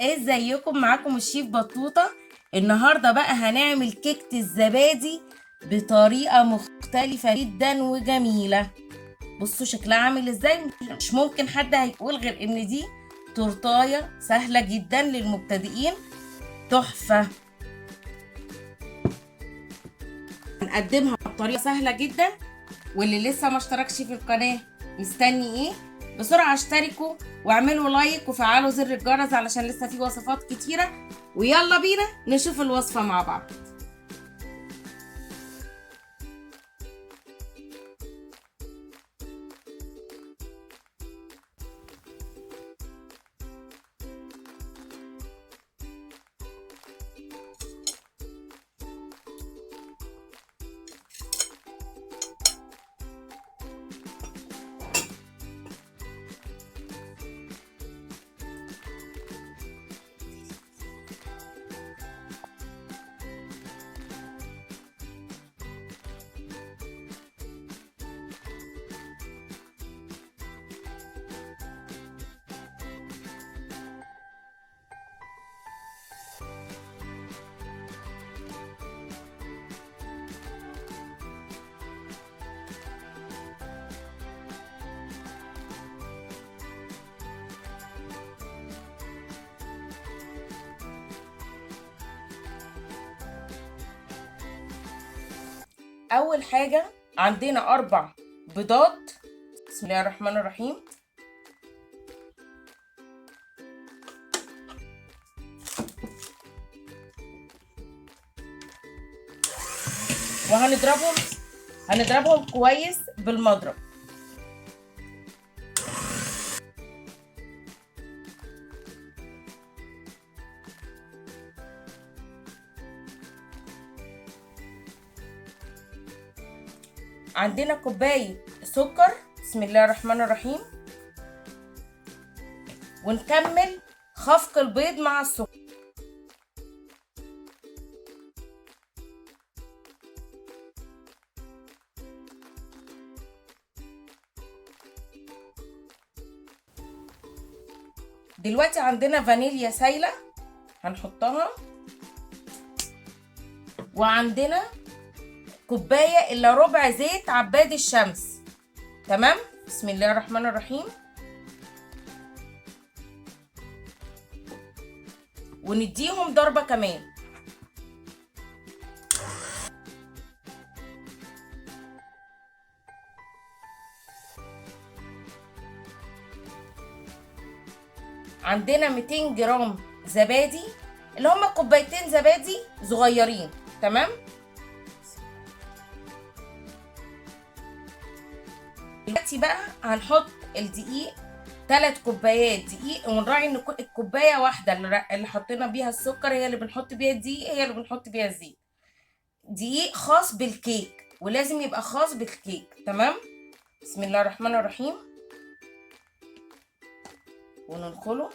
ازيكم؟ معاكم الشيف بطوطة. النهاردة بقى هنعمل كيكة الزبادي بطريقة مختلفة جدا وجميلة. بصوا شكلها عامل ازاي. مش ممكن حد هيقول غير ان دي تورتاية سهلة جدا للمبتدئين، تحفة. هنقدمها بطريقة سهلة جدا، واللي لسه ما اشتركش في القناة مستني ايه؟ بسرعة اشتركوا واعملوا لايك وفعلوا زر الجرس علشان لسه في وصفات كتيرة. ويلا بينا نشوف الوصفة مع بعض. اول حاجة عندنا 4 بيضات. بسم الله الرحمن الرحيم. وهنضربهم كويس بالمضرب. عندنا كوباية سكر. بسم الله الرحمن الرحيم. ونكمل خفق البيض مع السكر. دلوقتي عندنا فانيليا سايلة هنحطها، وعندنا كوباية الا ربع زيت عباد الشمس. تمام. بسم الله الرحمن الرحيم. ونديهم ضربة كمان. عندنا 200 جرام زبادي، اللي هما كوبايتين زبادي صغيرين. تمام. دلوقتي بقى هنحط الدقيق، 3 كوبايات دقيق، ونراعي ان الكوبايه واحده اللي حطينا بيها السكر هي اللي بنحط بيها الدقيق، هي اللي بنحط بيها الزيت. دقيق خاص بالكيك، ولازم يبقى خاص بالكيك. تمام. بسم الله الرحمن الرحيم. وننخله.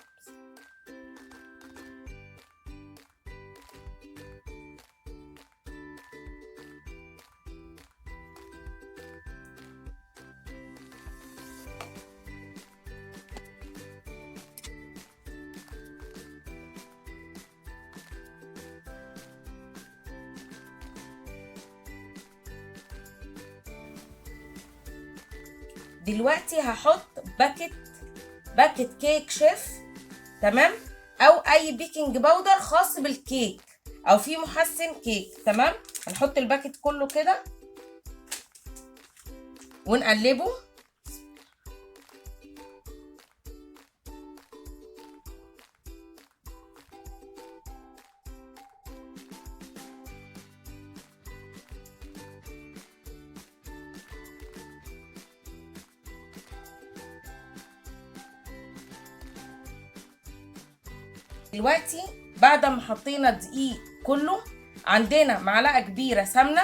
دلوقتي هحط باكت كيك شيف. تمام. او اي بيكنج باودر خاص بالكيك، او في محسن كيك. تمام. هنحط الباكت كله كده ونقلبه. دلوقتي بعد ما حطينا الدقيق كله، عندنا معلقة كبيرة سمنة،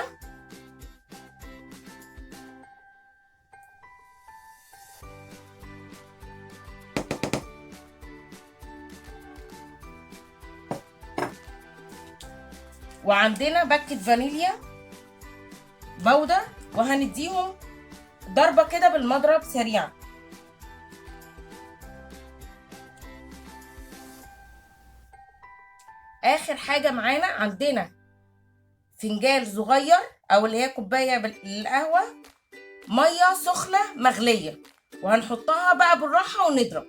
وعندنا باكت فانيليا بودر، وهنديهم ضربة كده بالمضرب سريعا. اخر حاجه معانا، عندنا فنجان صغير او اللي هي كوبايه القهوه ميه سخنه مغليه، وهنحطها بقى بالراحه ونضرب.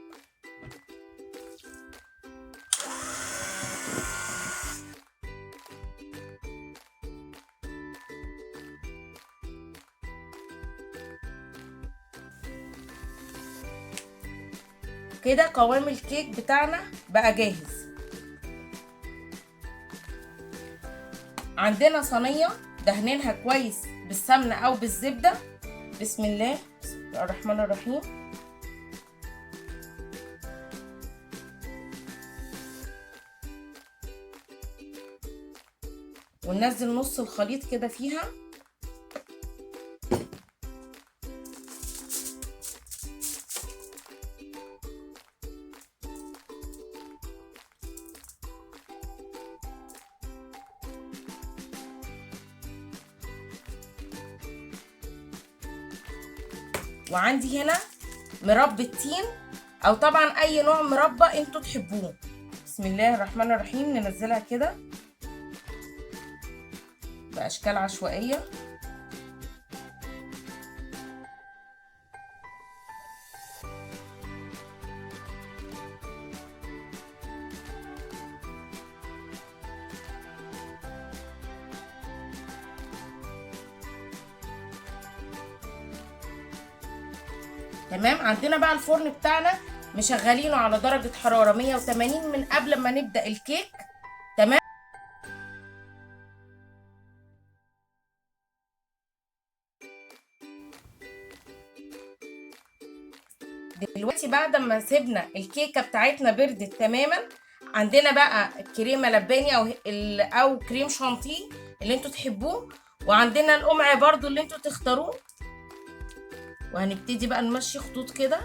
كده قوام الكيك بتاعنا بقى جاهز. عندنا صينيه دهنينها كويس بالسمنه او بالزبده. بسم الله الرحمن الرحيم. وننزل نص الخليط كده فيها. وعندي هنا مربى التين او طبعا اي نوع مربى انتوا تحبوه. بسم الله الرحمن الرحيم. ننزلها كده باشكال عشوائيه. تمام. عندنا بقى الفرن بتاعنا مشغلينه على درجة حرارة 180 من قبل ما نبدأ الكيك. تمام. دلوقتي بعد ما سيبنا الكيكة بتاعتنا بردت تماما، عندنا بقى كريمة لباني او كريم شانتيه اللي انتوا تحبوه، وعندنا القمع برضو اللي انتوا تختاروه. وهنبتدي بقى نمشي خطوط كده.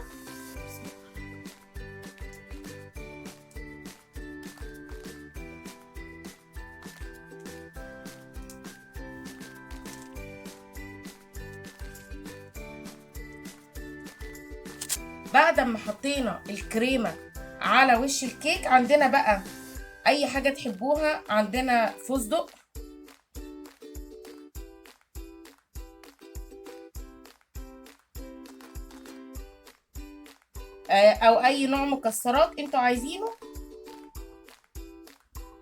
بعد ما حطينا الكريمة على وش الكيك، عندنا بقى اي حاجة تحبوها. عندنا فستق، او اي نوع مكسرات انتوا عايزينه.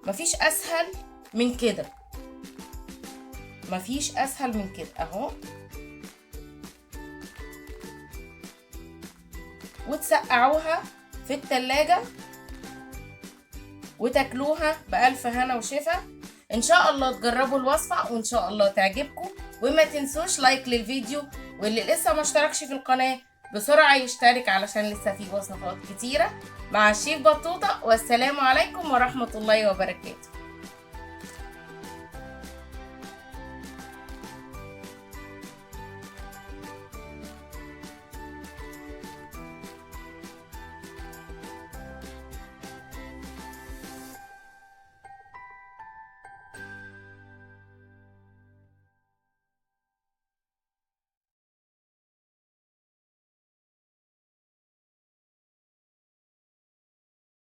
مفيش اسهل من كده، مفيش اسهل من كده اهو. وتسقعوها في التلاجة وتاكلوها بألف هنا وشفا. ان شاء الله تجربوا الوصفة وان شاء الله تعجبكم. وما تنسوش لايك للفيديو، واللي لسه ما اشتركش في القناة بسرعة يشترك علشان لسه في وصفات كتيرة مع الشيف بطوطة. والسلام عليكم ورحمة الله وبركاته.